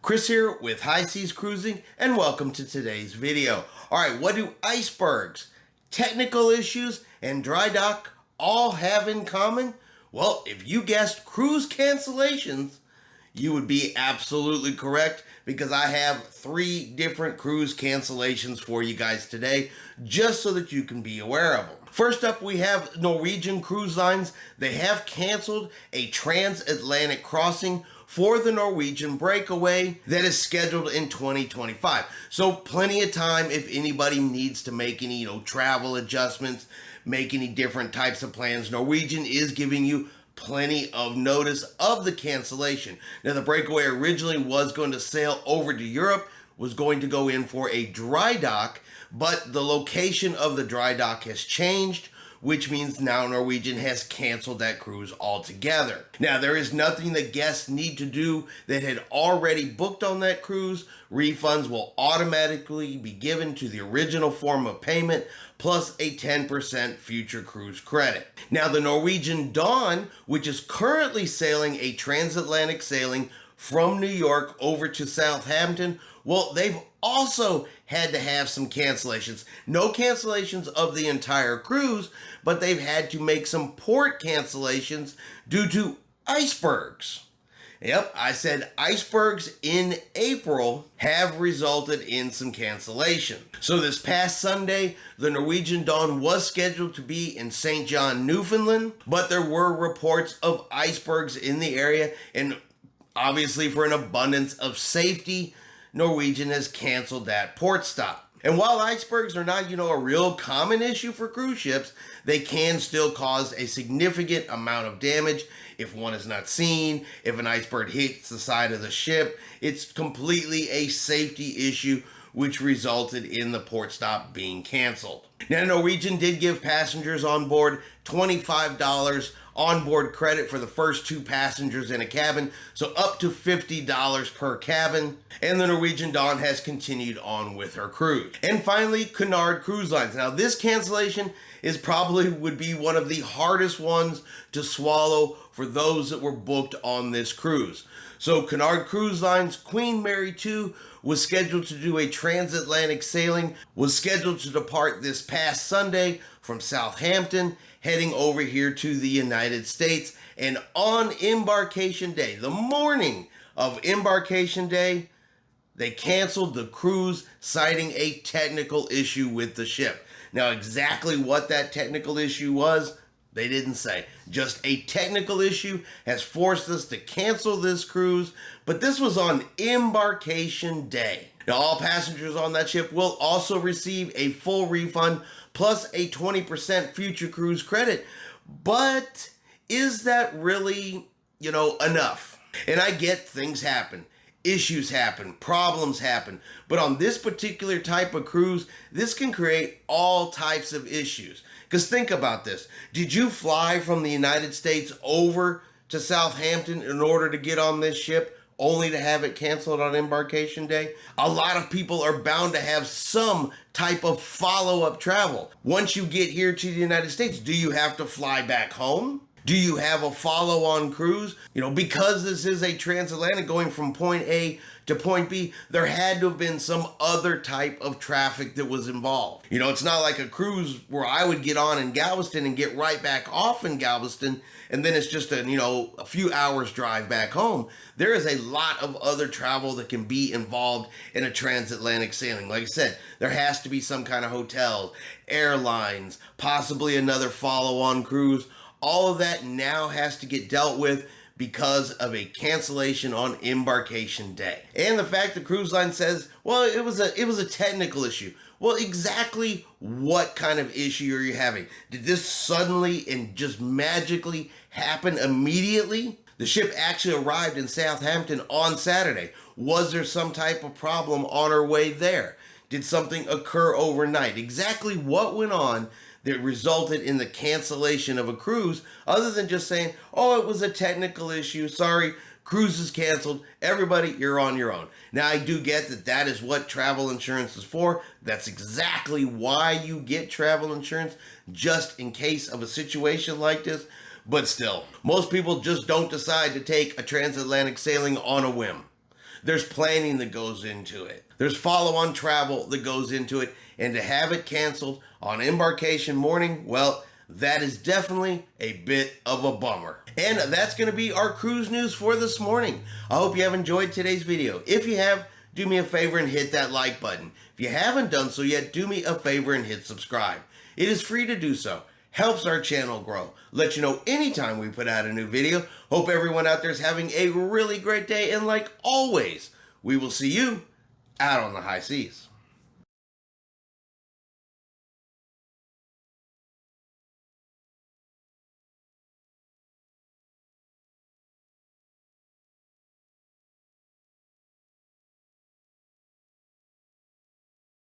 Chris here with High Seas Cruising, and welcome to today's video. Alright, what do icebergs, technical issues, and dry dock all have in common? Well, if you guessed cruise cancellations, you would be absolutely correct, because I have 3 different cruise cancellations for you guys today, just so that you can be aware of them. First up, we have Norwegian Cruise Lines. They have canceled a transatlantic crossing for the Norwegian Breakaway that is scheduled in 2025. So plenty of time if anybody needs to make any, travel adjustments, make any different types of plans. Norwegian is giving you plenty of notice of the cancellation. Now, the Breakaway originally was going to sail over to Europe, was going to go in for a dry dock, but the location of the dry dock has changed, which means now Norwegian has canceled that cruise altogether. Now, there is nothing that guests need to do that had already booked on that cruise. Refunds will automatically be given to the original form of payment, plus a 10% future cruise credit. Now, the Norwegian Dawn, which is currently sailing a transatlantic sailing from New York over to Southampton, well, they've also had to have some cancellations. No cancellations of the entire cruise, but they've had to make some port cancellations due to icebergs. Yep, I said icebergs in April have resulted in some cancellation. So this past Sunday, the Norwegian Dawn was scheduled to be in St. John, Newfoundland, but there were reports of icebergs in the area, and obviously for an abundance of safety, Norwegian has canceled that port stop. And while icebergs are not, a real common issue for cruise ships, they can still cause a significant amount of damage if one is not seen. If an iceberg hits the side of the ship, it's completely a safety issue, which resulted in the port stop being canceled. Now, Norwegian did give passengers on board $25 onboard credit for the first 2 passengers in a cabin, so up to $50 per cabin, and the Norwegian Dawn has continued on with her cruise. And finally, Cunard Cruise Lines. Now, this cancellation would be one of the hardest ones to swallow for those that were booked on this cruise. So Cunard Cruise Lines Queen Mary 2 was scheduled to do a transatlantic sailing, was scheduled to depart this past Sunday from Southampton, heading over here to the United States. And on embarkation day, the morning of embarkation day, they canceled the cruise, citing a technical issue with the ship. Now, exactly what that technical issue was, they didn't say. Just a technical issue has forced us to cancel this cruise, but this was on embarkation day. Now, all passengers on that ship will also receive a full refund plus a 20% future cruise credit. But is that really, enough? And I get things happen. Issues happen, problems happen, but on this particular type of cruise, this can create all types of issues. Because think about this. Did you fly from the United States over to Southampton in order to get on this ship, only to have it canceled on embarkation day? A lot of people are bound to have some type of follow-up travel. Once you get here to the United States, do you have to fly back home? Do you have a follow-on cruise? Because this is a transatlantic going from point A to point B, there had to have been some other type of traffic that was involved. It's not like a cruise where I would get on in Galveston and get right back off in Galveston, and then it's just a few hours drive back home. There is a lot of other travel that can be involved in a transatlantic sailing. Like I said, there has to be some kind of hotels, airlines, possibly another follow-on cruise. All of that now has to get dealt with because of a cancellation on embarkation day. And the fact the cruise line says, well, it was a technical issue. Well, exactly what kind of issue are you having? Did this suddenly and just magically happen immediately? The ship actually arrived in Southampton on Saturday. Was there some type of problem on our way there? Did something occur overnight? Exactly what went on that resulted in the cancellation of a cruise, other than just saying, oh, it was a technical issue, sorry, cruise is canceled, everybody, you're on your own. Now, I do get that that is what travel insurance is for. That's exactly why you get travel insurance, just in case of a situation like this. But still, most people just don't decide to take a transatlantic sailing on a whim. There's planning that goes into it. There's follow-on travel that goes into it. And to have it canceled on embarkation morning, well, that is definitely a bit of a bummer. And that's going to be our cruise news for this morning. I hope you have enjoyed today's video. If you have, do me a favor and hit that like button. If you haven't done so yet, do me a favor and hit subscribe. It is free to do so. Helps our channel grow. Let you know anytime we put out a new video. Hope everyone out there is having a really great day. And like always, we will see you out on the high seas.